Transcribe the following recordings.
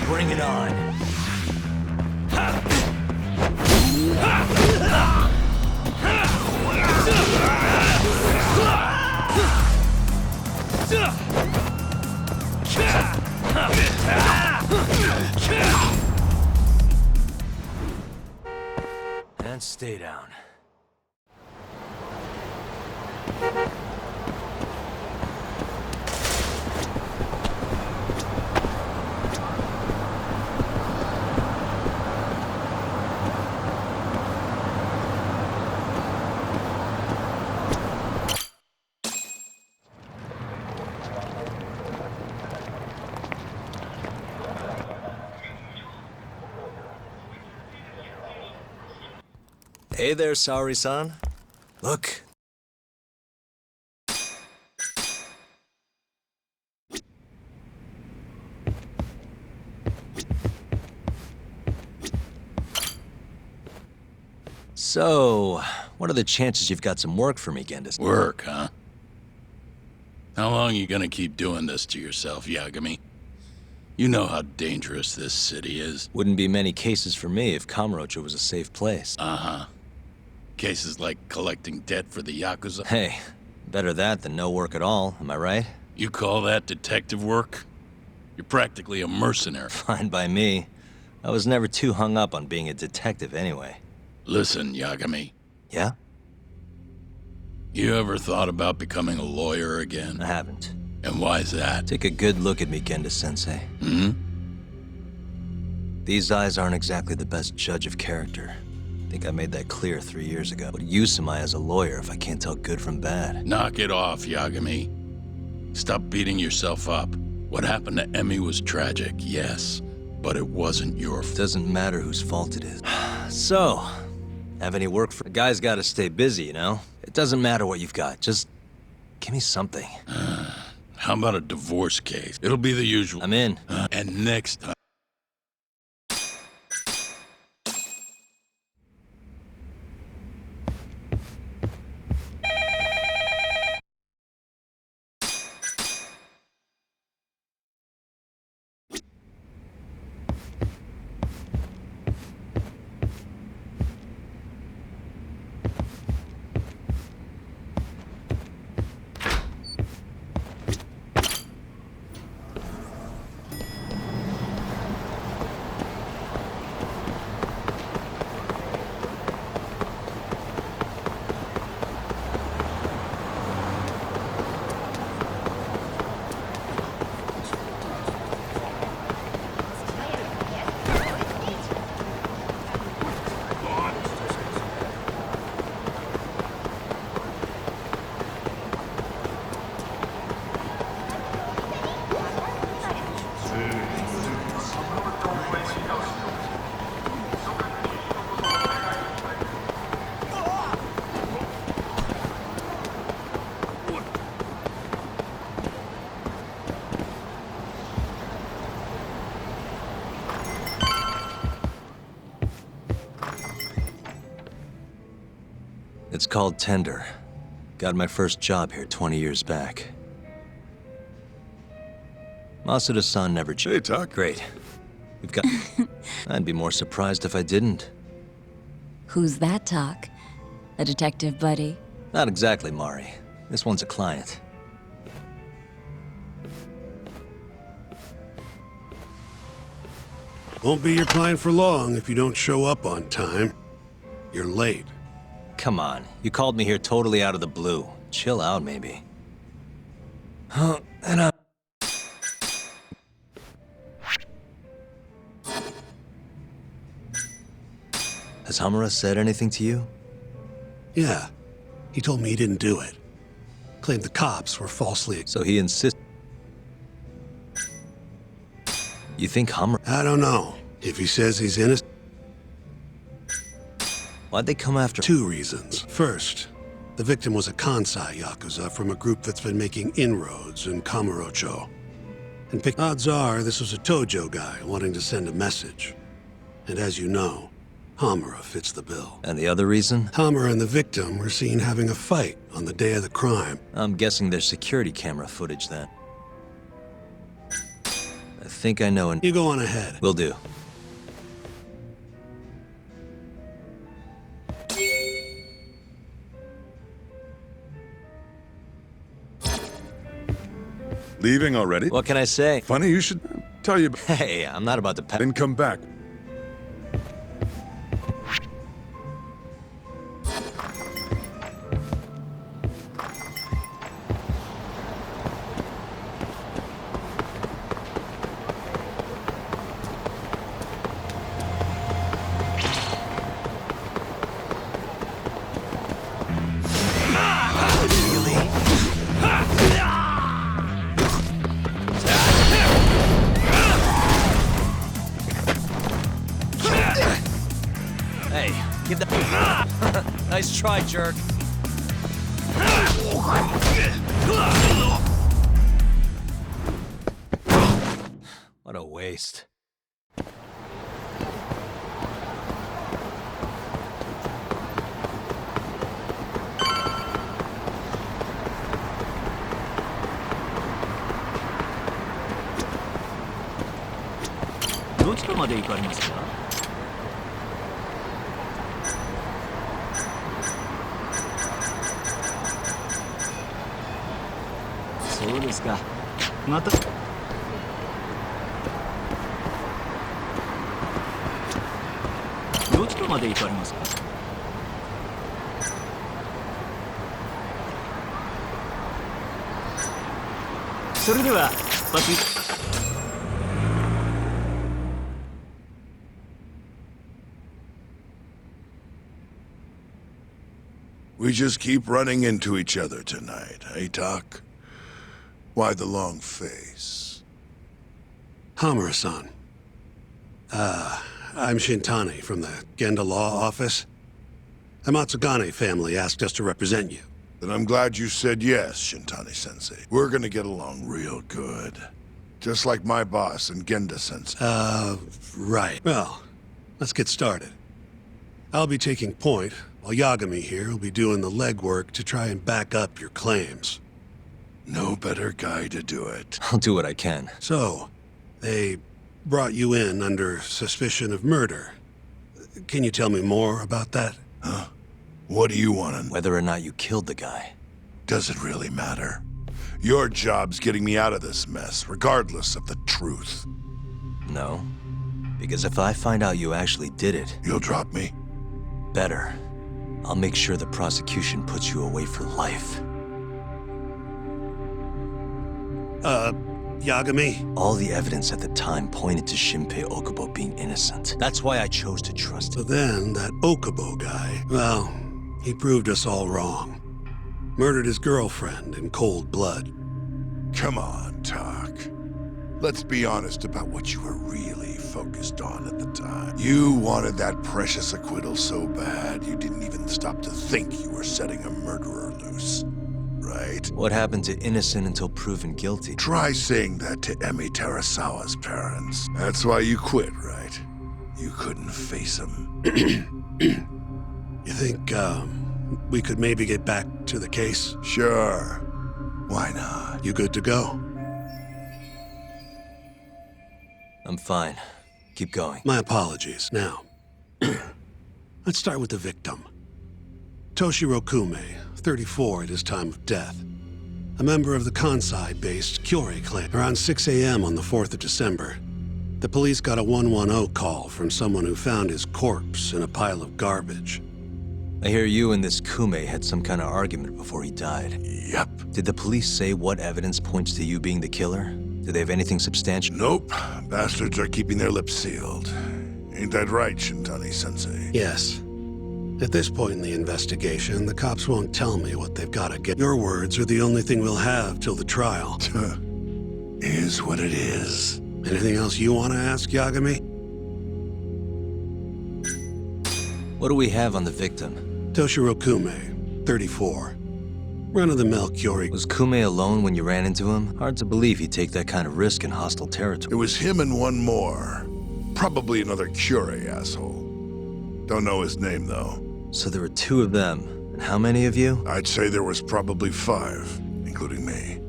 Bring it on. And stay down. Hey there, Saori-san. Look. So, what are the chances you've got some work for me, Gendis? Work, huh? How long you gonna keep doing this to yourself, Yagami? You know how dangerous this city is. Wouldn't be many cases for me if Kamurocho was a safe place. Uh-huh. Cases like collecting debt for the Yakuza. Hey, better that than no work at all, am I right? You call that detective work? You're practically a mercenary. Fine by me. I was never too hung up on being a detective anyway. Listen, Yagami. Yeah? You ever thought about becoming a lawyer again? I haven't. And why's that? Take a good look at me, Genda-sensei. Hmm? These eyes aren't exactly the best judge of character. I think I made that clear 3 years ago. What use am I as a lawyer if I can't tell good from bad? Knock it off, Yagami. Stop beating yourself up. What happened to Emmy was tragic, yes, but it wasn't your fault. Doesn't matter whose fault it is. So, have any work for... A guy's gotta stay busy, you know? It doesn't matter what you've got, just give me something. How about a divorce case? It'll be the usual. I'm in. And next time... It's called Tender. Got my first job here 20 years back. Masuda-san never... Hey, Tuck. Great. We've got... I'd be more surprised if I didn't. Who's that, Talk? A detective buddy? Not exactly, Mari. This one's a client. Won't be your client for long if you don't show up on time. You're late. Come on, you called me here totally out of the blue. Chill out, maybe. Huh, and Has Hamura said anything to you? Yeah. He told me he didn't do it. Claimed the cops were falsely... So he insists... You think Hamura... I don't know. If he says he's innocent... Why'd they come after... 2 reasons. First, the victim was a Kansai Yakuza from a group that's been making inroads in Kamurocho. And odds are this was a Tojo guy wanting to send a message. And as you know, Hamura fits the bill. And the other reason? Hamura and the victim were seen having a fight on the day of the crime. I'm guessing there's security camera footage then. I think I know, and You go on ahead. will do. Leaving already? What can I say? Funny, you should tell you. Hey, I'm not about to Then come back. Hey, give that. Nice try, jerk. What a waste. We just keep running into each other tonight, eh, Doc? Why the long face? Hamura-san. I'm Shintani from the Genda Law Office. The Matsugane family asked us to represent you. Then I'm glad you said yes, Shintani-sensei. We're gonna get along real good. Just like my boss and Genda-sensei. Right. Well, let's get started. I'll be taking point, while Yagami here will be doing the legwork to try and back up your claims. No better guy to do it. I'll do what I can. So, they brought you in under suspicion of murder. Can you tell me more about that? Huh? What do you want to know? Whether or not you killed the guy. Does it really matter? Your job's getting me out of this mess, regardless of the truth. No. Because if I find out you actually did it, You'll drop me? better. I'll make sure the prosecution puts you away for life. Yagami? All the evidence at the time pointed to Shinpei Okubo being innocent. That's why I chose to trust So him. then, that Okubo guy, well, he proved us all wrong. Murdered his girlfriend in cold blood. Come on, Doc. Let's be honest about what you were really focused on at the time. You wanted that precious acquittal so bad, you didn't even stop to think you were setting a murderer loose. Right? What happened to innocent until proven guilty? Try saying that to Emi Terasawa's parents. That's why you quit, right? You couldn't face them. You think, we could maybe get back to the case? Sure. Why not? You good to go? I'm fine. Keep going. My apologies. Now, let's start with the victim. Toshiro Kume, 34 at his time of death. A member of the Kansai-based Kyorei clan. Around 6 a.m. on the 4th of December, the police got a 110 call from someone who found his corpse in a pile of garbage. I hear you and this Kume had some kind of argument before he died. Yep. Did the police say what evidence points to you being the killer? Do they have anything substantial? Nope. Bastards are keeping their lips sealed. Ain't that right, Shintani-sensei? Yes. At this point in the investigation, the cops won't tell me what they've got to get. Your words are the only thing we'll have till the trial. Is what it is. Anything else you want to ask, Yagami? What do we have on the victim? Toshiro Kume, 34. Run-of-the-mill Kyorei. Was Kume alone when you ran into him? Hard to believe he'd take that kind of risk in hostile territory. It was him and one more. Probably another Kyorei asshole. Don't know his name, though. So there were two of them. And how many of you? I'd say there was probably 5, including me.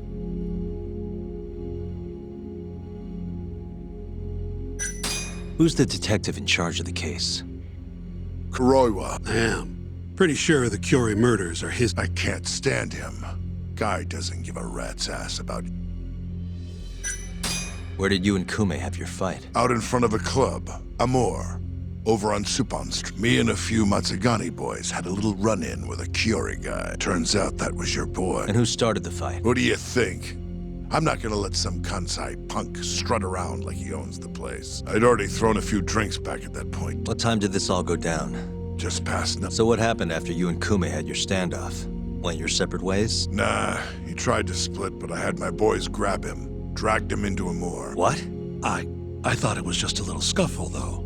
Who's the detective in charge of the case? Kuroiwa. I am. Pretty sure the Curie murders are his. I can't stand him. Guy doesn't give a rat's ass about it. Where did you and Kume have your fight? Out in front of a club, Amor, over on Supon Street. Me and a few Matsugani boys had a little run-in with a Curie guy. Turns out that was your boy. And who started the fight? What do you think? I'm not gonna let some Kansai punk strut around like he owns the place. I'd already thrown a few drinks back at that point. What time did this all go down? Just past now. So what happened after you and Kume had your standoff? Went your separate ways? Nah, he tried to split, but I had my boys grab him. Dragged him into Amor. What? I thought it was just a little scuffle, though.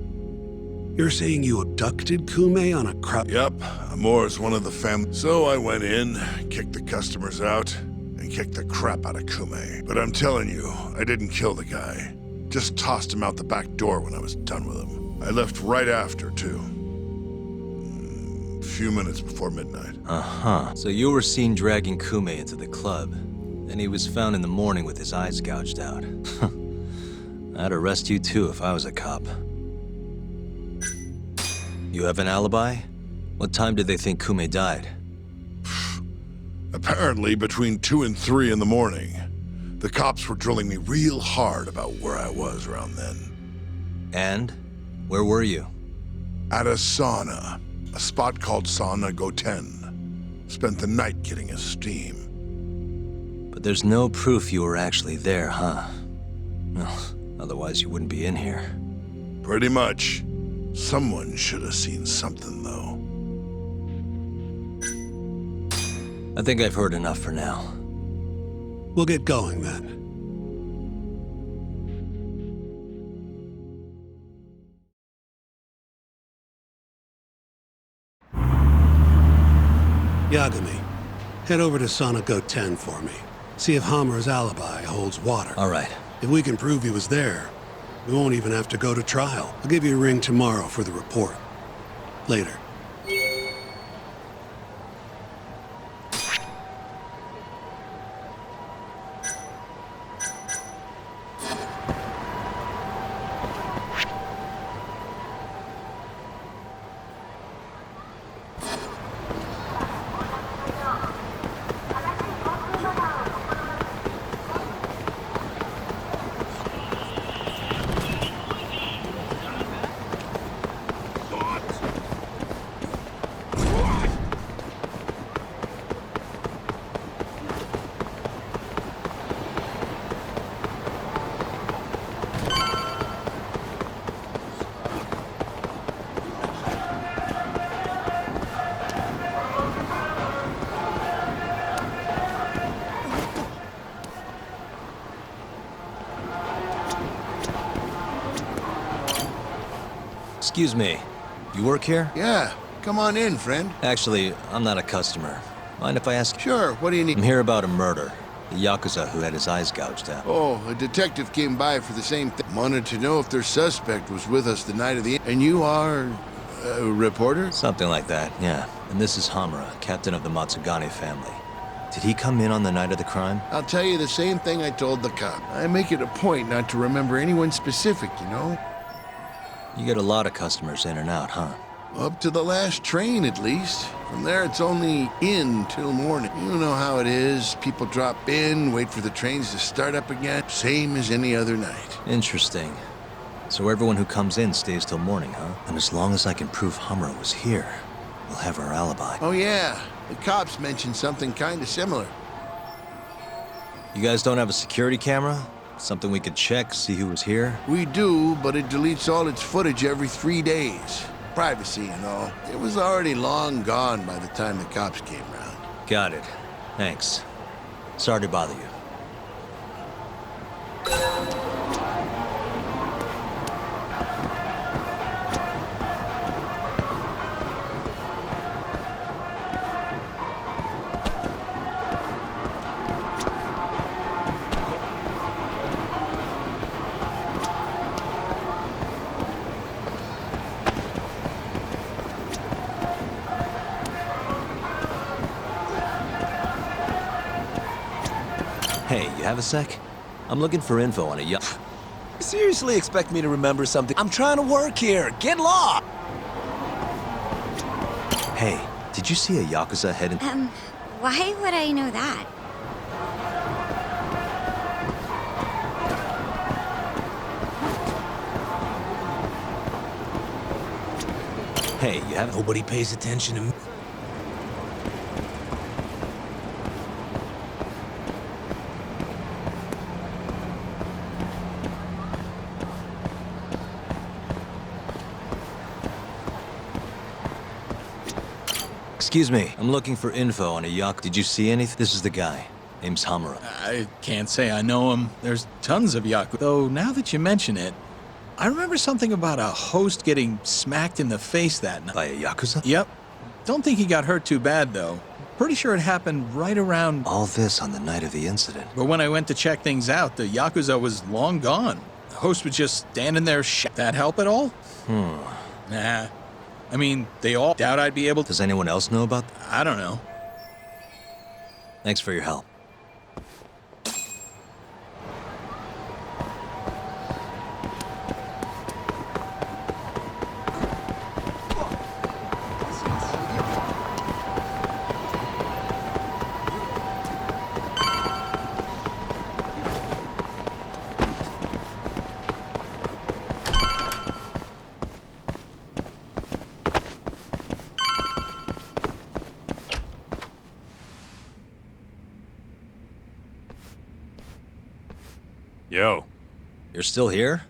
You're saying you abducted Kume on a crowd? Yep, Amor's one of the family. So I went in, kicked the customers out, and kicked the crap out of Kume. But I'm telling you, I didn't kill the guy. Just tossed him out the back door when I was done with him. I left right after, too. A few minutes before midnight. Uh-huh. So you were seen dragging Kume into the club. Then he was found in the morning with his eyes gouged out. I'd arrest you too if I was a cop. You have an alibi? What time did they think Kume died? Apparently between 2 and 3 in the morning. The cops were drilling me real hard about where I was around then. And? Where were you? At a sauna. A spot called Sauna Goten. Spent the night getting a steam. But there's no proof you were actually there, huh? Well, otherwise you wouldn't be in here. Pretty much. Someone should have seen something, though. I think I've heard enough for now. We'll get going then. Yagami, head over to Sauna Goten for me. See if Hammer's alibi holds water. All right. If we can prove he was there, we won't even have to go to trial. I'll give you a ring tomorrow for the report. Later. Excuse me. You work here? Yeah, come on in, friend. Actually, I'm not a customer. Mind if I ask? Sure, what do you need? I'm here about a murder. The Yakuza who had his eyes gouged out. Oh, a detective came by for the same thing. Wanted to know if their suspect was with us the night of the... And you are... a reporter? Something like that, yeah. And this is Hamura, captain of the Matsugani family. Did he come in on the night of the crime? I'll tell you the same thing I told the cop. I make it a point not to remember anyone specific, you know? You get a lot of customers in and out, huh? Up to the last train, at least. From there, it's only in till morning. You know how it is. People drop in, wait for the trains to start up again. Same as any other night. Interesting. So everyone who comes in stays till morning, huh? And as long as I can prove Hamura was here, we'll have our alibi. Oh, yeah. The cops mentioned something kind of similar. You guys don't have a security camera? Something we could check, see who was here? We do, but it deletes all its footage every 3 days. Privacy and all. It was already long gone by the time the cops came around. Got it. Thanks. Sorry to bother you. Hey, you have a sec? I'm looking for info on a Seriously expect me to remember something? I'm trying to work here. Get lost! Hey, did you see a Yakuza heading? Why would I know that? Hey, you haven't... Nobody pays attention to me. Excuse me, I'm looking for info on a Yakuza. Did you see anything? This is the guy. Name's Hamura. I can't say I know him. There's tons of Yakuza. Though, now that you mention it, I remember something about a host getting smacked in the face that night. By a Yakuza? Yep. Don't think he got hurt too bad, though. Pretty sure it happened right around... All this on the night of the incident. But when I went to check things out, the Yakuza was long gone. The host was just standing there. That help at all? Nah. I mean, they all doubt I'd be able to... Does anyone else know about that? I don't know. Thanks for your help. Yo. You're still here?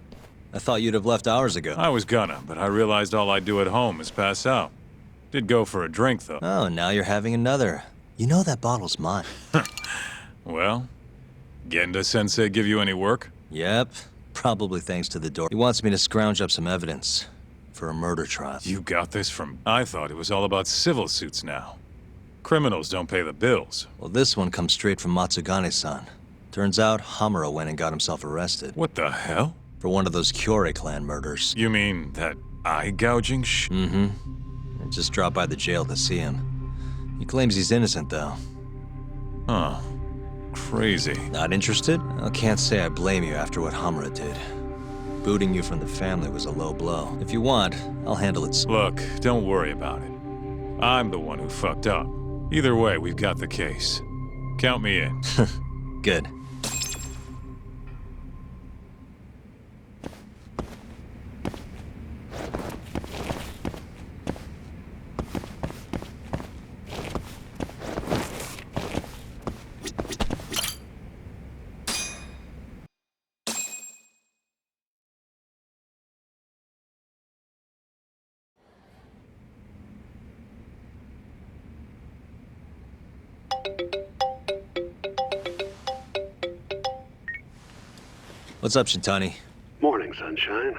I thought you'd have left hours ago. I was gonna, but I realized all I do at home is pass out. Did go for a drink, though. Oh, now you're having another. You know that bottle's mine. Well, Genda-sensei give you any work? Yep, probably thanks to the door. He wants me to scrounge up some evidence for a murder trial. You got this from... I thought it was all about civil suits now. Criminals don't pay the bills. Well, this one comes straight from Matsugane-san. Turns out, Hamura went and got himself arrested. What the hell? For one of those Kyorei clan murders. You mean that eye-gouging I just dropped by the jail to see him. He claims he's innocent, though. Huh. Crazy. Not interested? I can't say I blame you after what Hamura did. Booting you from the family was a low blow. If you want, I'll handle it. Look, don't worry about it. I'm the one who fucked up. Either way, we've got the case. Count me in. Good. What's up, Shintani? Morning, sunshine.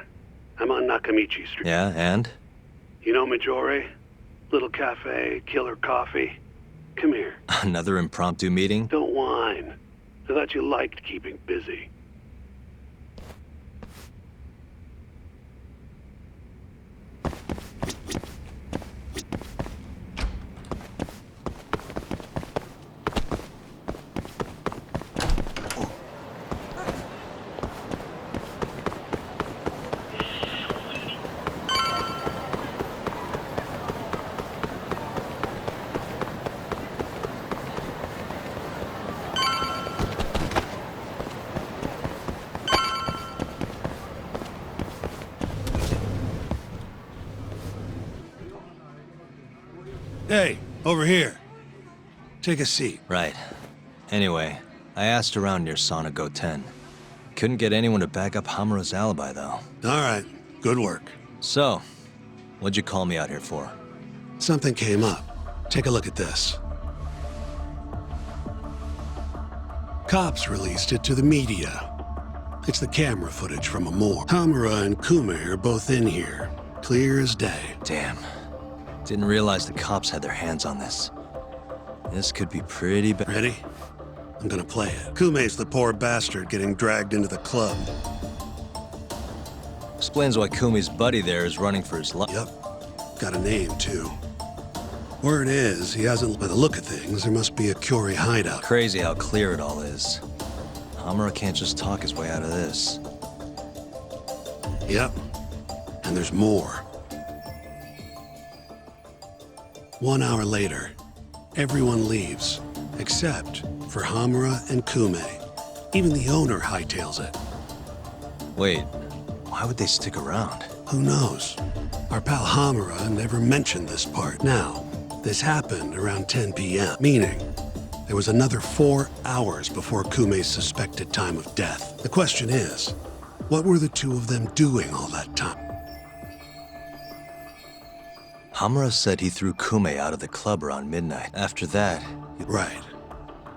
I'm on Nakamichi Street. Yeah, and? You know Majore? Little cafe, killer coffee. Come here. Another impromptu meeting? Don't whine. I thought you liked keeping busy. Hey, over here. Take a seat. Right. Anyway, I asked around near Sonigo 10. Couldn't get anyone to back up Hamura's alibi, though. All right, good work. So, what'd you call me out here for? Something came up. Take a look at this. Cops released it to the media. It's the camera footage from a morgue. Hamura and Kume are both in here. Clear as day. Damn. Didn't realize the cops had their hands on this. This could be pretty bad. Ready? I'm gonna play it. Kume's the poor bastard getting dragged into the club. Explains why Kumi's buddy there is running for his life. Yep. Got a name, too. Word is, he hasn't... By the look of things, there must be a Kyorei hideout. Crazy how clear it all is. Hamura can't just talk his way out of this. Yep. And there's more. 1 hour later, everyone leaves, except for Hamura and Kume. Even the owner hightails it. Wait, why would they stick around? Who knows? Our pal Hamura never mentioned this part. Now, this happened around 10 p.m., meaning there was another 4 hours before Kume's suspected time of death. The question is, what were the two of them doing all that time? Hamura said he threw Kume out of the club around midnight. After that, Right.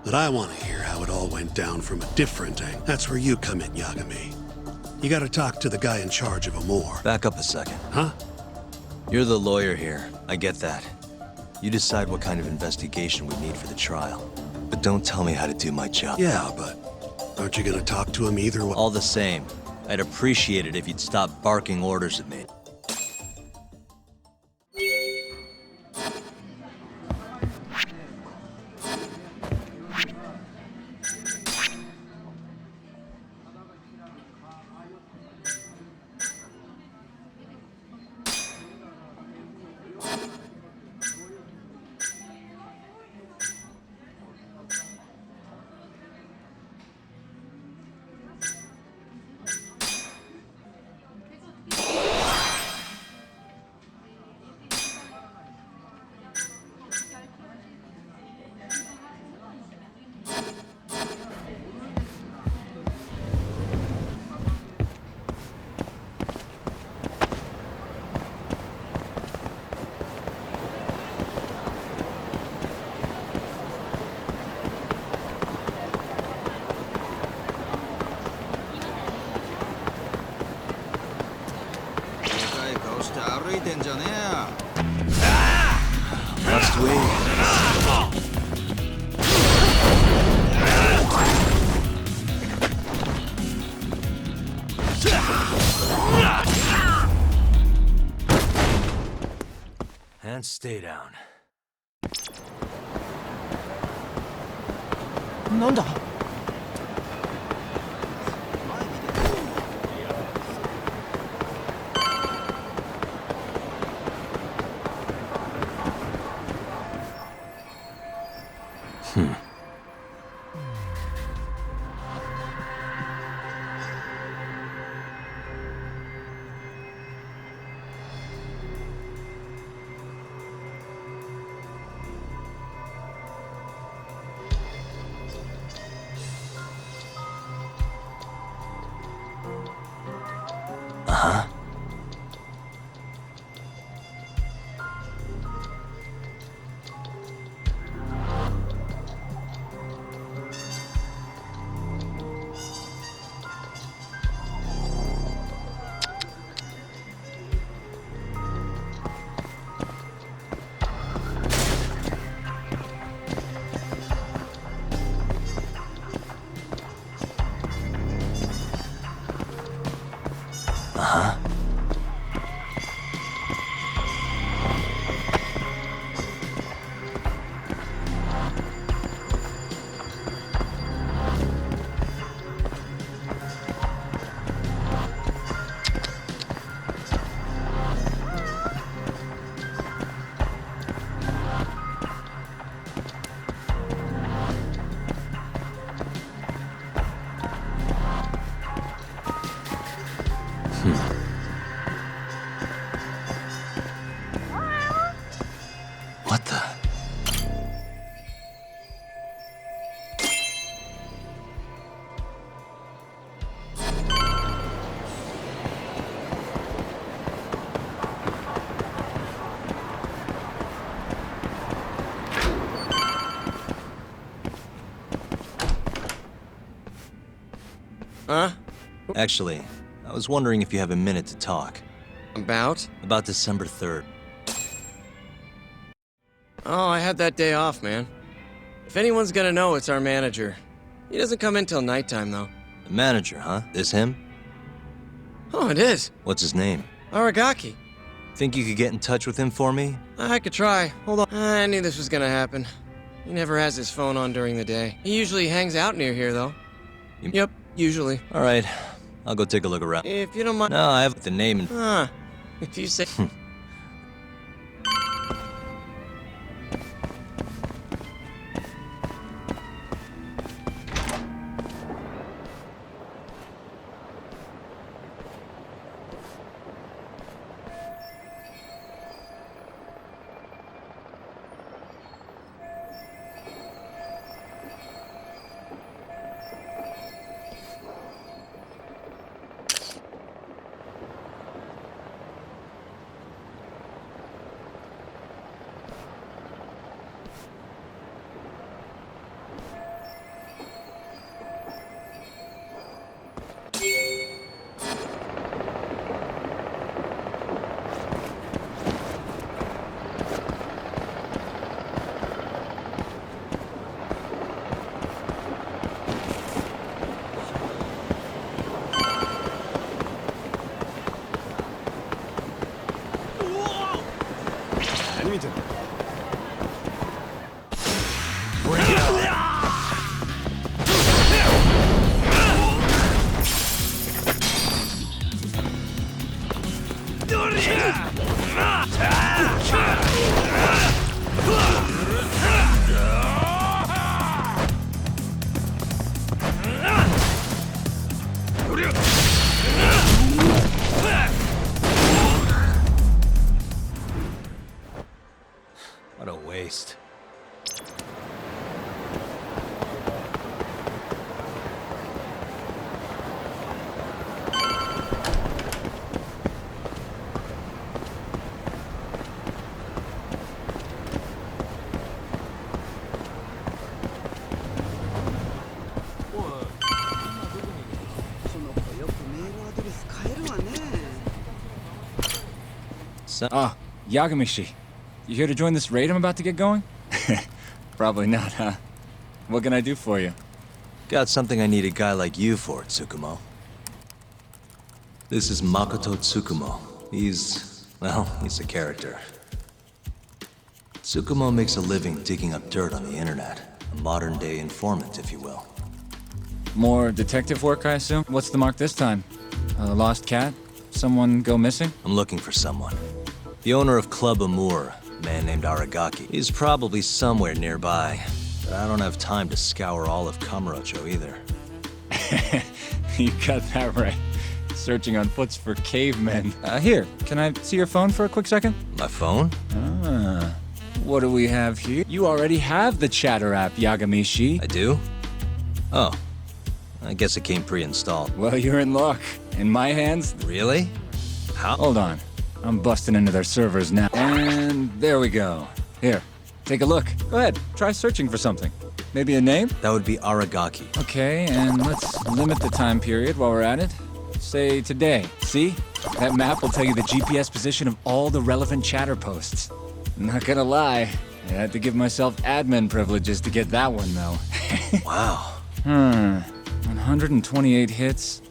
But I want to hear how it all went down from a different angle. That's where you come in, Yagami. You gotta talk to the guy in charge of Amor. back up a second. Huh? You're the lawyer here. I get that. You decide what kind of investigation we need for the trial. But don't tell me how to do my job. Yeah, but aren't you gonna talk to him either way? All the same, I'd appreciate it if you'd stop barking orders at me. Must we? And stay down. なんだ What the? Huh? Actually, I was wondering if you have a minute to talk. About? About December 3rd. Oh, I had that day off, man. If anyone's gonna know, it's our manager. He doesn't come in till nighttime, though. The manager, huh? This him? Oh, it is. What's his name? Aragaki. Think you could get in touch with him for me? I could try. Hold on. I knew this was gonna happen. He never has his phone on during the day. He usually hangs out near here, though. Yep, usually. All right. I'll go take a look around. If you don't mind. No, I have the name and... Huh. If you say. What a waste. Ah, Yagamishi. You here to join this raid I'm about to get going? Probably not, huh? What can I do for you? Got something I need a guy like you for, Tsukumo. This is Makoto Tsukumo. He's a character. Tsukumo makes a living digging up dirt on the internet. A modern-day informant, if you will. More detective work, I assume? What's the mark this time? A lost cat? Someone go missing? I'm looking for someone. The owner of Club Amour, a man named Aragaki. He's probably somewhere nearby, but I don't have time to scour all of Kamurocho either. You got that right. Searching on foots for cavemen. Here, can I see your phone for a quick second? My phone? Ah. What do we have here? You already have the Chatter app, Yagamishi. I do? Oh. I guess it came pre-installed. Well, you're in luck. In my hands... Really? How? Hold on. I'm busting into their servers now. And there we go. Here, take a look. Go ahead, try searching for something. Maybe a name? That would be Aragaki. Okay, and let's limit the time period while we're at it. Say today. See? That map will tell you the GPS position of all the relevant Chatter posts. Not gonna lie, I had to give myself admin privileges to get that one, though. Wow. 128 hits.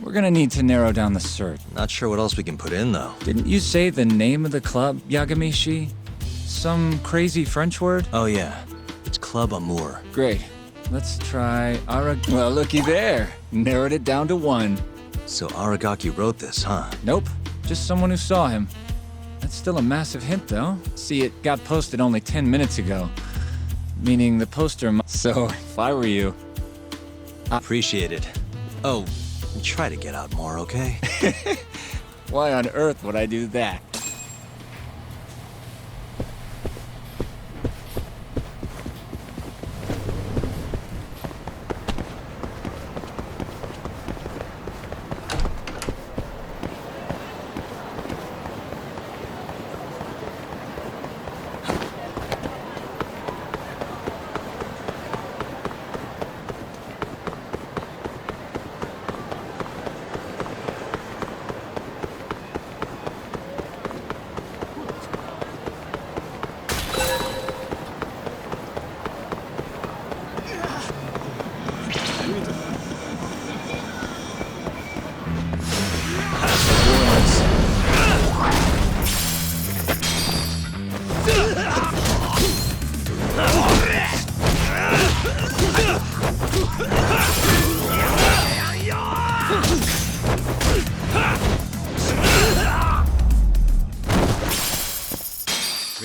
We're gonna need to narrow down the search. Not sure what else we can put in, though. Didn't you say the name of the club, Yagamishi? Some crazy French word? Oh, yeah. It's Club Amour. Great. Let's try Well, looky there. Narrowed it down to 1. So Aragaki wrote this, huh? Nope. Just someone who saw him. That's still a massive hint, though. See, it got posted only 10 minutes ago. Meaning the poster So, if I were you... Appreciate it. Oh, try to get out more, okay? Why on earth would I do that?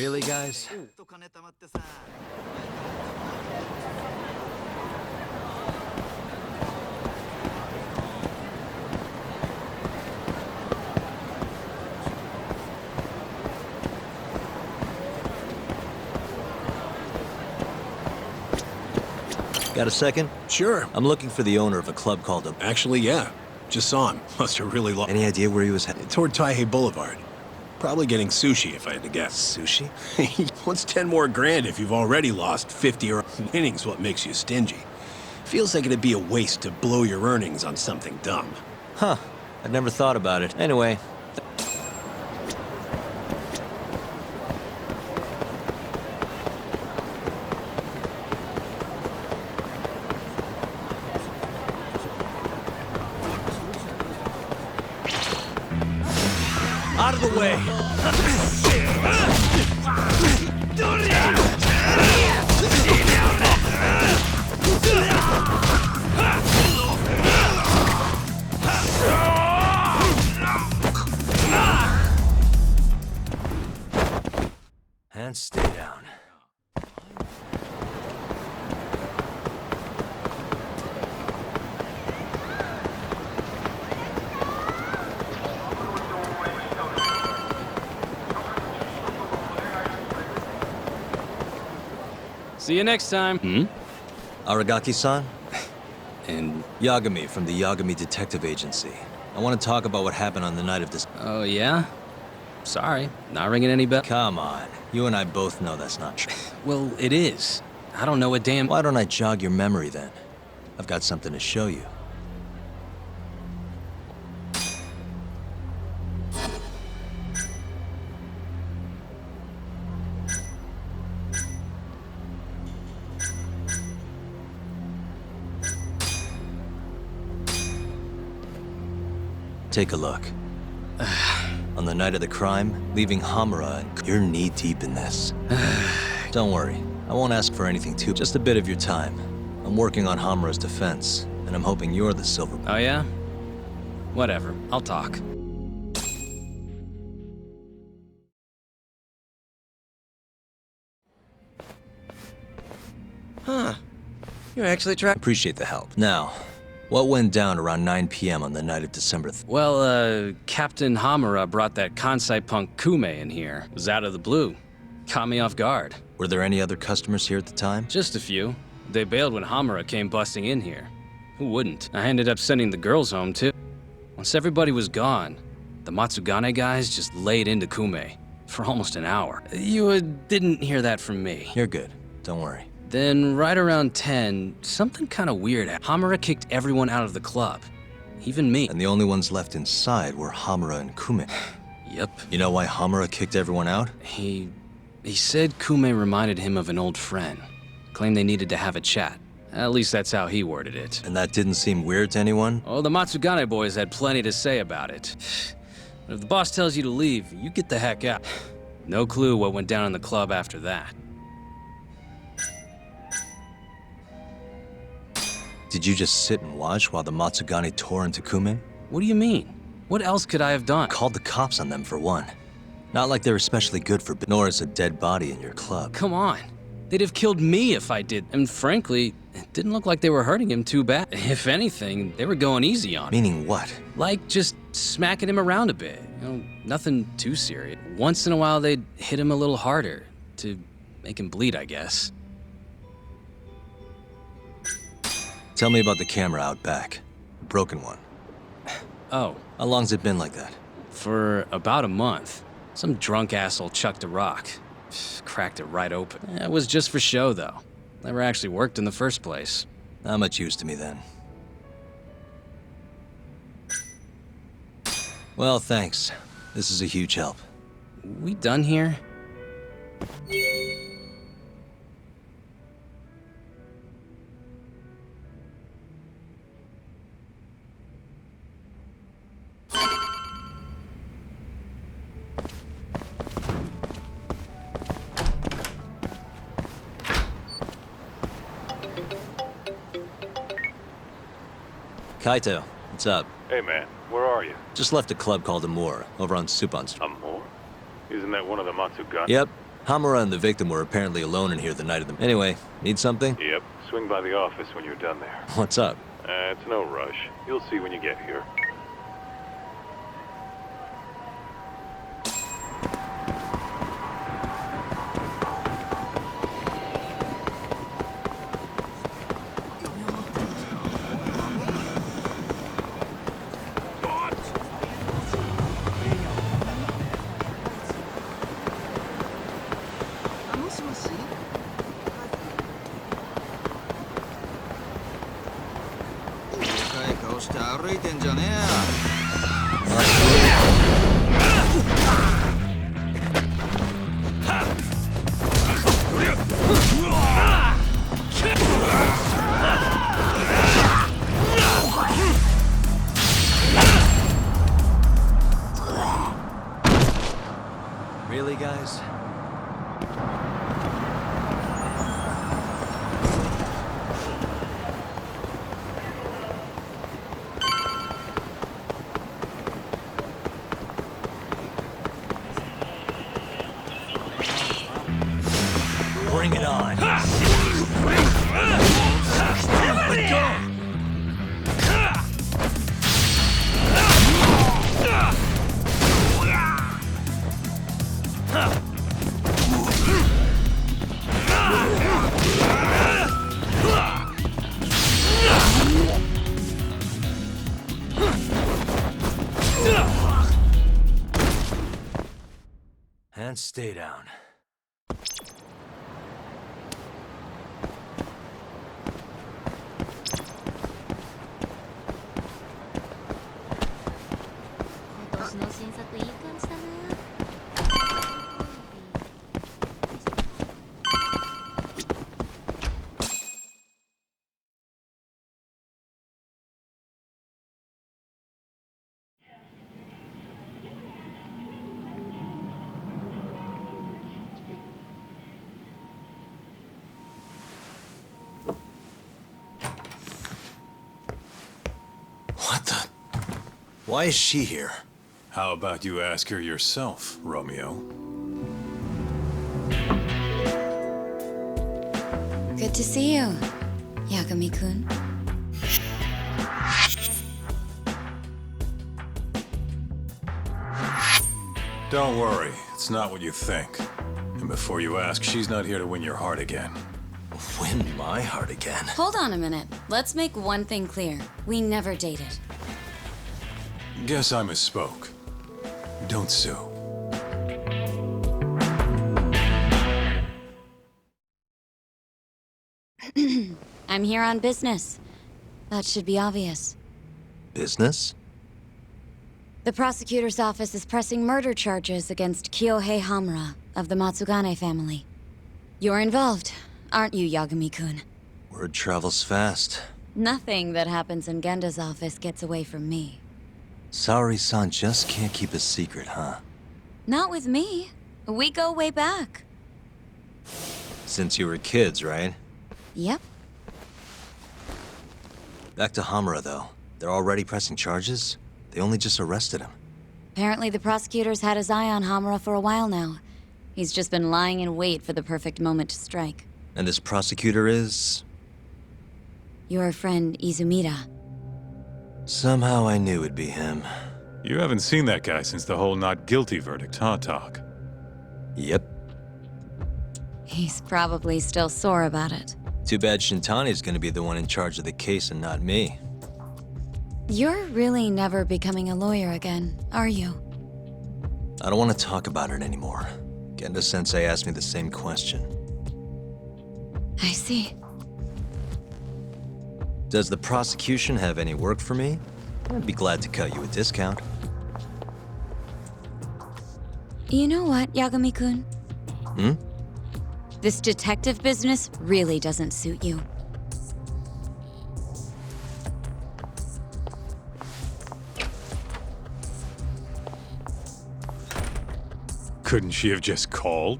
Really, guys? Got a second? Sure. I'm looking for the owner of a club called the... Actually, yeah. Just saw him. Must have really lost. Any idea where he was headed? Toward Taihei Boulevard. Probably getting sushi, if I had to guess. Sushi? What's 10 more grand if you've already lost 50 or innings? What makes you stingy? Feels like it'd be a waste to blow your earnings on something dumb. Huh. I'd never thought about it. Anyway... Out of the way! And stay down. See you next time. Aragaki-san? And Yagami from the Yagami Detective Agency. I want to talk about what happened on the night of this... oh yeah? Sorry, not ringing any bell. Come on. You and I both know that's not true. Well, it is. I don't know a damn... Why don't I jog your memory then? I've got something to show you. Take a look. On the night of the crime, leaving Hamura and... You're knee-deep in this. Don't worry. I won't ask for anything too... Just a bit of your time. I'm working on Hamura's defense, and I'm hoping you're the silver... Oh yeah? Whatever. I'll talk. Huh. You actually tried... Appreciate the help. Now, what went down around 9 p.m. on the night of December Well, Captain Hamura brought that Kansai punk Kume in here. It was out of the blue. Caught me off guard. Were there any other customers here at the time? Just a few. They bailed when Hamura came busting in here. Who wouldn't? I ended up sending the girls home, too. Once everybody was gone, the Matsugane guys just laid into Kume for almost an hour. You didn't hear that from me. You're good. Don't worry. Then, right around 10, something kind of weird happened. Hamura kicked everyone out of the club. Even me. And the only ones left inside were Hamura and Kume. Yep. You know why Hamura kicked everyone out? He said Kume reminded him of an old friend. Claimed they needed to have a chat. At least that's how he worded it. And that didn't seem weird to anyone? Oh, the Matsugane boys had plenty to say about it. But if the boss tells you to leave, you get the heck out. No clue what went down in the club after that. Did you just sit and watch while the Matsugane tore into Kume? What do you mean? What else could I have done? Called the cops on them for one. Not like they're especially good for... Nor is a dead body in your club. Come on. They'd have killed me if I did. And frankly, it didn't look like they were hurting him too bad. If anything, they were going easy on him. Meaning what? Like just smacking him around a bit. You know, nothing too serious. Once in a while, they'd hit him a little harder to make him bleed, I guess. Tell me about the camera out back. The broken one. Oh. How long's it been like that? For about a month. Some drunk asshole chucked a rock. Cracked it right open. It was just for show, though. Never actually worked in the first place. Not much use to me, then. Well, thanks. This is a huge help. We done here? Kaito, what's up? Hey man, where are you? Just left a club called Amur, over on Supon Street. Amor? Isn't that one of the Matsugane? Yep. Hamura and the victim were apparently alone in here the night of the... Anyway, need something? Yep. Swing by the office when you're done there. What's up? It's no rush. You'll see when you get here. Really, guys? Bring it on. Let go. And stay down. What the? Why is she here? How about you ask her yourself, Romeo? Good to see you, Yagami-kun. Don't worry, it's not what you think. And before you ask, she's not here to win your heart again. Win my heart again? Hold on a minute. Let's make one thing clear. We never dated. Guess I misspoke. Don't sue. I'm here on business. That should be obvious. Business? The prosecutor's office is pressing murder charges against Kyohei Hamura of the Matsugane family. You're involved, aren't you, Yagami-kun? Word travels fast. Nothing that happens in Genda's office gets away from me. Saori-san just can't keep a secret, huh? Not with me. We go way back. Since you were kids, right? Yep. Back to Hamura, though. They're already pressing charges? They only just arrested him. Apparently the prosecutor's had his eye on Hamura for a while now. He's just been lying in wait for the perfect moment to strike. And this prosecutor is... Your friend Izumida. Somehow I knew it'd be him. You haven't seen that guy since the whole not guilty verdict, huh, Talk? Yep. He's probably still sore about it. Too bad Shintani's gonna be the one in charge of the case and not me. You're really never becoming a lawyer again, are you? I don't want to talk about it anymore. Genda-sensei asked me the same question. I see. Does the prosecution have any work for me? I'd be glad to cut you a discount. You know what, Yagami-kun? Hmm? This detective business really doesn't suit you. Couldn't she have just called?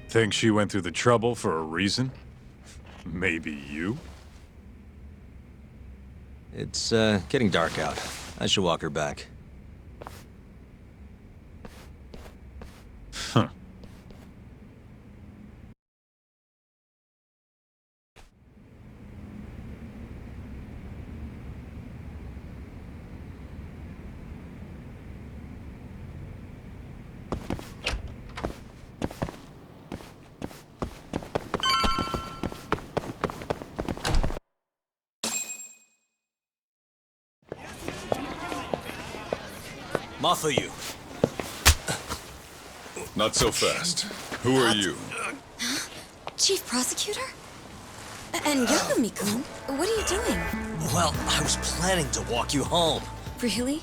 Think she went through the trouble for a reason? Maybe you? It's, getting dark out. I should walk her back. Huh. Mafuyu. Not so fast. Who are you? Chief Prosecutor? And Yagami-kun, what are you doing? Well, I was planning to walk you home. Really?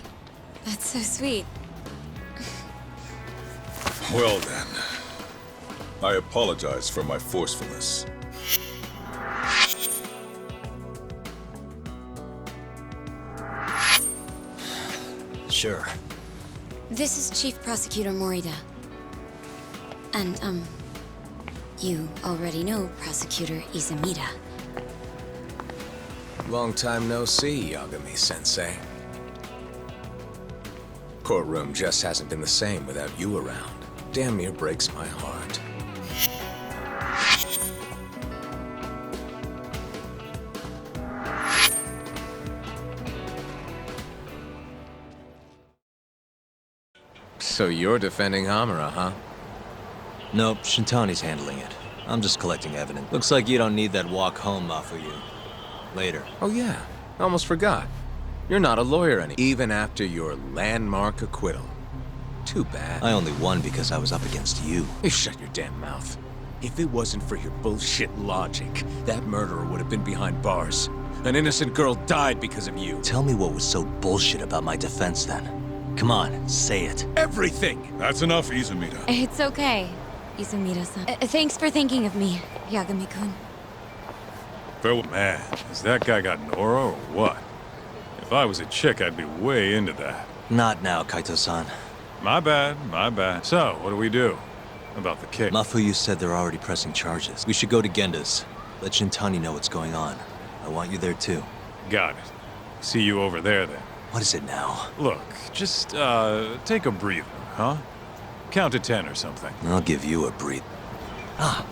That's so sweet. Well then. I apologize for my forcefulness. Sure. This is Chief Prosecutor Morita. And, you already know Prosecutor Izumida. Long time no see, Yagami-sensei. Courtroom just hasn't been the same without you around. Damn near breaks my heart. So you're defending Hamura, huh? Nope, Shintani's handling it. I'm just collecting evidence. Looks like you don't need that walk home, Mafuyu. Later. Oh yeah, almost forgot. You're not a lawyer any, even after your landmark acquittal. Too bad. I only won because I was up against you. You shut your damn mouth. If it wasn't for your bullshit logic, that murderer would have been behind bars. An innocent girl died because of you. Tell me what was so bullshit about my defense then. Come on, say it. Everything! That's enough, Izumida. It's okay, Izumida-san. Thanks for thinking of me, Yagami-kun. Farewell. Man, has that guy got Nora or what? If I was a chick, I'd be way into that. Not now, Kaito-san. My bad, my bad. So, what do we do about the case? Mafuyu said they're already pressing charges. We should go to Genda's. Let Shintani know what's going on. I want you there too. Got it. See you over there then. What is it now? Look, just, take a breather, huh? Count to 10 or something. I'll give you a breathe. Ah.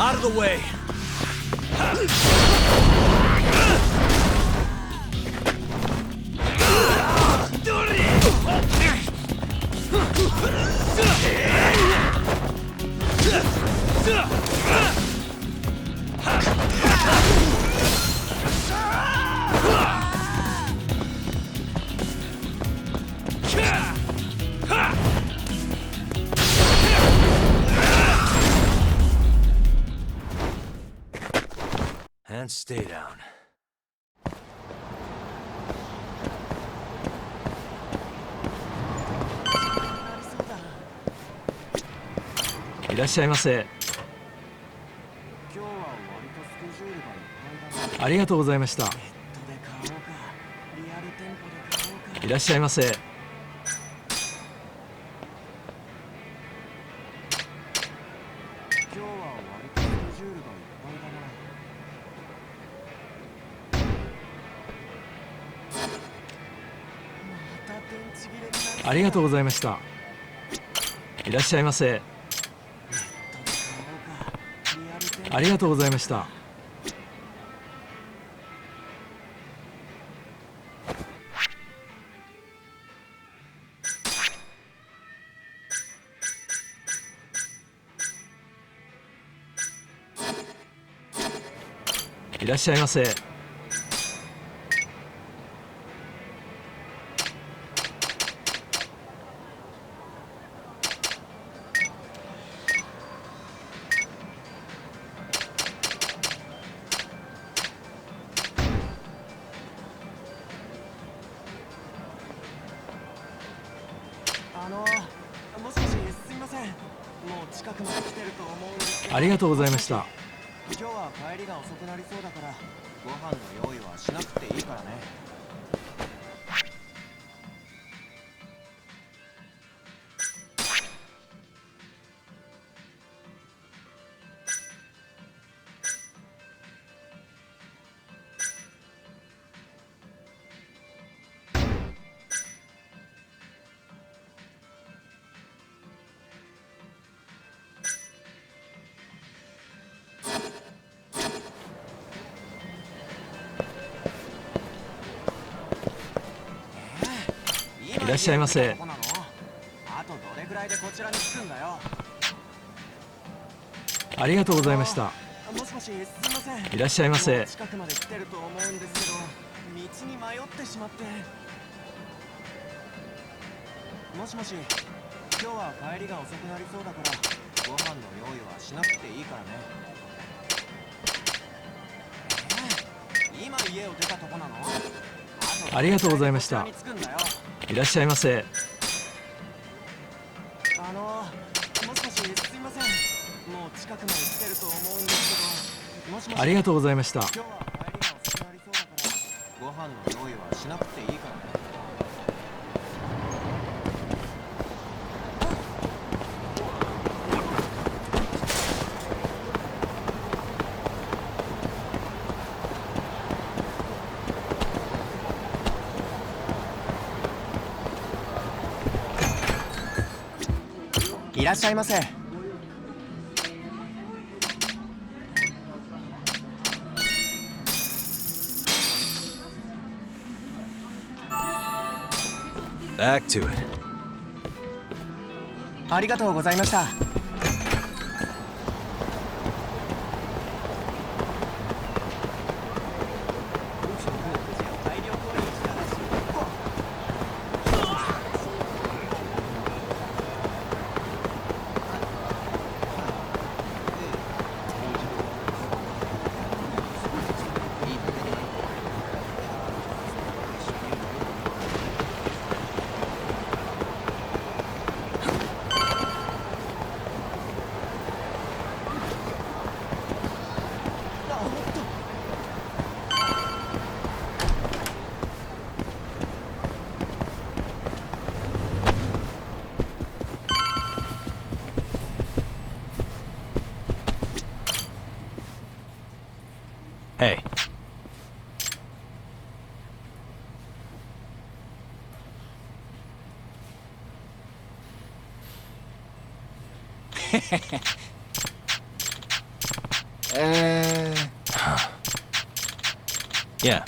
Out of the way! And stay down. いらっしゃいませ。ありがとうございました。いらっしゃいませ。ありがとうございました。いらっしゃいませ。ありがとうございました。いらっしゃいませ。ありがとうございました。今日は帰りが遅くなりそうだからご飯の用意はしなくていいからね。いらっしゃいませ。あとどれくらいでこちらに着くんだよ。ありがとうございました。もしもし、すいません。いらっしゃいませ。近くまで来てると思うんですけど、道に迷ってしまって。もしもし、今日は帰りが遅くなりそうだからご飯の用意はしなくていいからね。今家を出たとこなの？ありがとうございました。いらっしゃいませ。もしもし、すいません。もう近くまで来てると思うんですけど、もしもし。ありがとうございました。今日は帰りが遅くなりそうだからご飯の用意はしなくていいからね。いらっしゃいませ。Back to it. ありがとうございました。Hey. Yeah.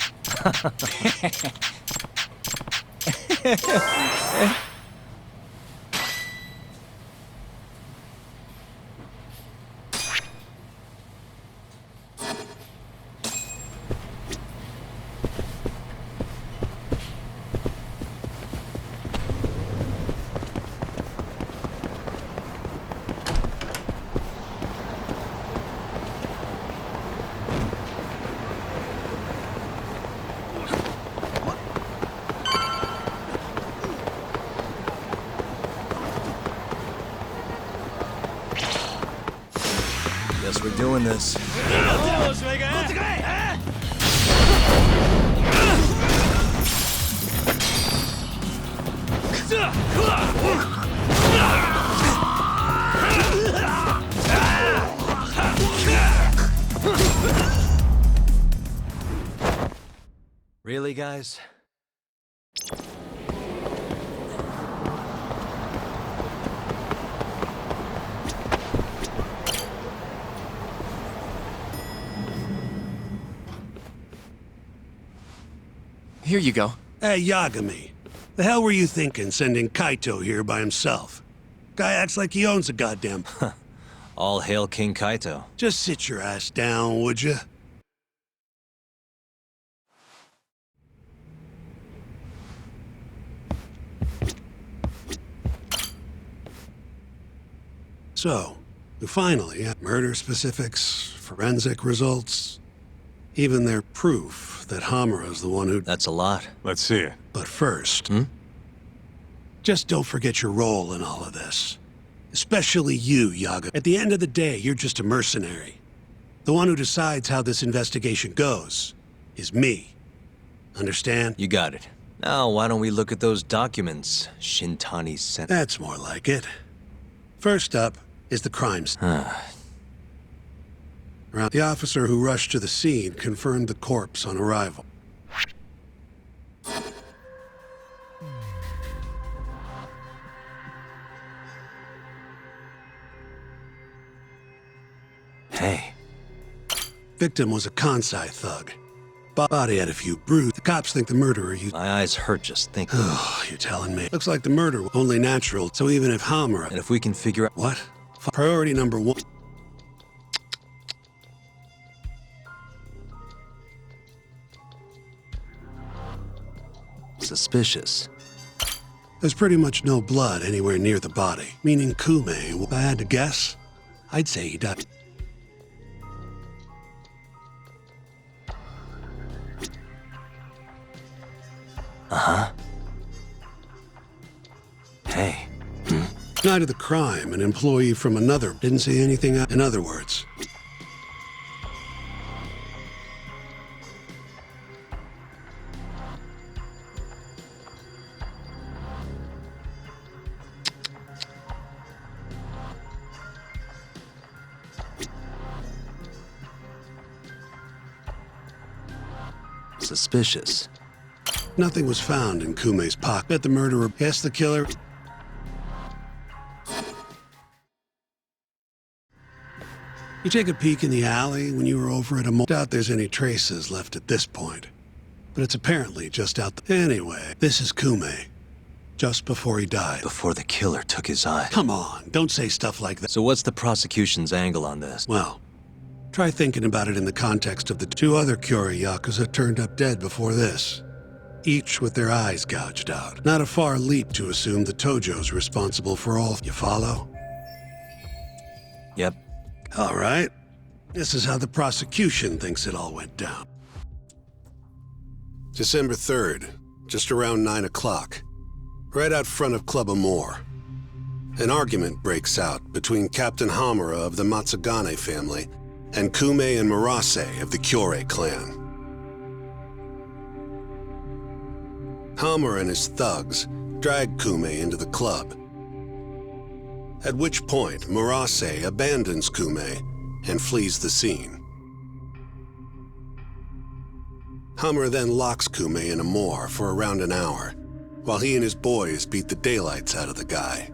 Guess we're doing this. Really, guys? Here you go. Hey, Yagami. The hell were you thinking sending Kaito here by himself? Guy acts like he owns a goddamn... All hail King Kaito. Just sit your ass down, would you? So, we finally have murder specifics, forensic results, even their proof that Hamura's the one who... That's a lot. Let's see it. But first, just don't forget your role in all of this. Especially you, Yaga. At the end of the day, you're just a mercenary. The one who decides how this investigation goes is me. Understand? You got it. Now, why don't we look at those documents Shintani sent? That's more like it. First up is the crime scene. The officer who rushed to the scene confirmed the corpse on arrival. Hey. Victim was a Kansai thug. Body had a few bruises. The cops think the murderer used... My eyes hurt just thinking. Oh, you're telling me. Looks like the murder was only natural, so even if Hamura... And if we can figure out... What? Priority number one... Suspicious. There's pretty much no blood anywhere near the body, meaning Kume, if I had to guess, I'd say he died. Hey. Night of the crime, an employee from another didn't see anything. In other words, Suspicious. nothing was found in Kume's pocket. Bet the murderer guessed the killer. You take a peek in the alley when you were over at a mall. Doubt there's any traces left at this point. But it's apparently just out the... Anyway, this is Kume. Just before he died. Before the killer took his eye. Come on, don't say stuff like that. So what's the prosecution's angle on this? Well, try thinking about it in the context of the two other Kyori Yakuza turned up dead before this. Each with their eyes gouged out. Not a far leap to assume the Tojo's responsible for all. You follow? Yep. All right. This is how the prosecution thinks it all went down. December 3rd, just around 9 o'clock, right out front of Club Amore. An argument breaks out between Captain Hamura of the Matsugane family and Kume and Murase of the Kyorei clan. Hamura and his thugs drag Kume into the club, at which point Murase abandons Kume and flees the scene. Hamura then locks Kume in Amore for around an hour, while he and his boys beat the daylights out of the guy.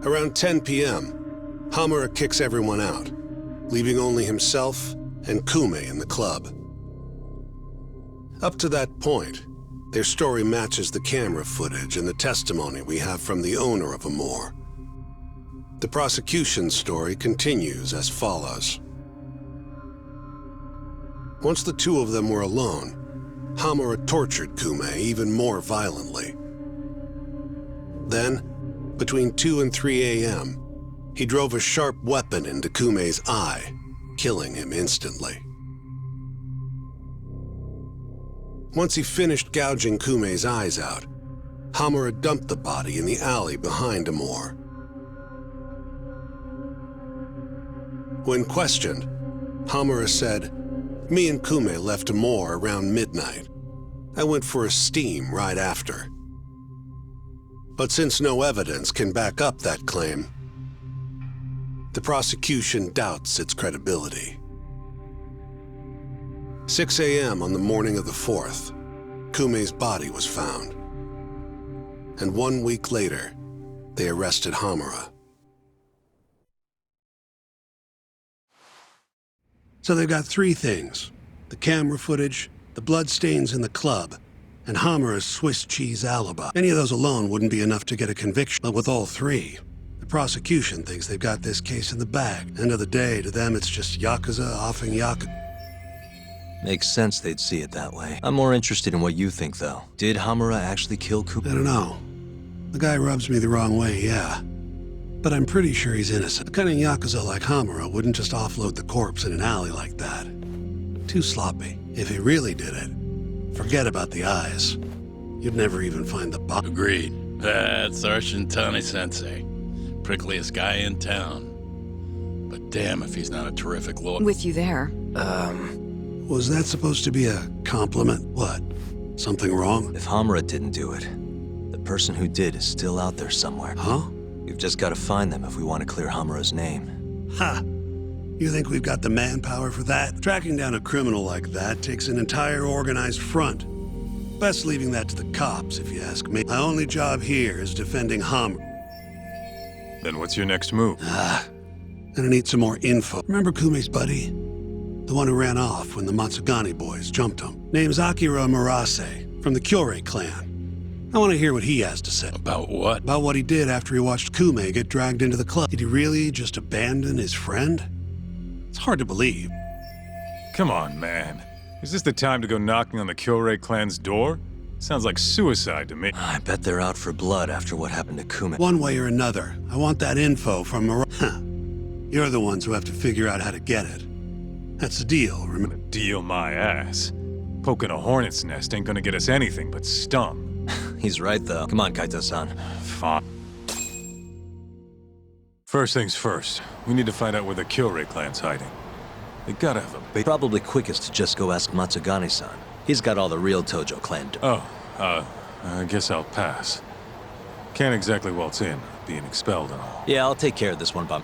Around 10 p.m., Hamura kicks everyone out, leaving only himself and Kume in the club. Up to that point, their story matches the camera footage and the testimony we have from the owner of Amore. The prosecution's story continues as follows. Once the two of them were alone, Hamura tortured Kume even more violently. Then, between 2 and 3 a.m., he drove a sharp weapon into Kume's eye, killing him instantly. Once he finished gouging Kume's eyes out, Hamura dumped the body in the alley behind Amore. When questioned, Hamura said, "Me and Kume left Amore around midnight. I went for a steam right after." But since no evidence can back up that claim, the prosecution doubts its credibility. 6 a.m. on the morning of the 4th, Kume's body was found. And 1 week later, they arrested Hamura. So they've got three things. The camera footage, the bloodstains in the club, and Hamura's Swiss cheese alibi. Any of those alone wouldn't be enough to get a conviction. But with all three, the prosecution thinks they've got this case in the bag. End of the day, to them it's just Yakuza offing Yakuza. Makes sense they'd see it that way. I'm more interested in what you think, though. Did Hamura actually kill Kume? I don't know. The guy rubs me the wrong way, yeah. But I'm pretty sure he's innocent. A cunning Yakuza like Hamura wouldn't just offload the corpse in an alley like that. Too sloppy. If he really did it, forget about the eyes. You'd never even find the body. Agreed. That's Arshintani-sensei. Prickliest guy in town. But damn if he's not a terrific lawyer. With you there. Was that supposed to be a compliment? What? Something wrong? If Hamura didn't do it, the person who did is still out there somewhere. Huh? We've just got to find them if we want to clear Hamura's name. Ha! You think we've got the manpower for that? Tracking down a criminal like that takes an entire organized front. Best leaving that to the cops, if you ask me. My only job here is defending Hamura. Then what's your next move? Gonna need some more info. Remember Kume's buddy? The one who ran off when the Matsugane boys jumped him. Name's Akira Murase, from the Kyorei clan. I want to hear what he has to say. About what? About what he did after he watched Kume get dragged into the club. Did he really just abandon his friend? It's hard to believe. Come on, man. Is this the time to go knocking on the Kyorei clan's door? Sounds like suicide to me. I bet they're out for blood after what happened to Kume. One way or another, I want that info from Murase. You're the ones who have to figure out how to get it. That's the deal, remember? Deal my ass. Poking a hornet's nest ain't gonna get us anything but stung. He's right, though. Come on, Kaito-san. Fine. First things first, we need to find out where the Kyorei clan's hiding. They gotta have a big... Probably quickest to just go ask Matsugane-san. He's got all the real Tojo clan... I guess I'll pass. Can't exactly waltz in, being expelled and all. Yeah, I'll take care of this one, bum.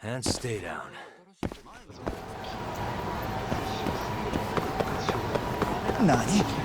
And stay down. Nani?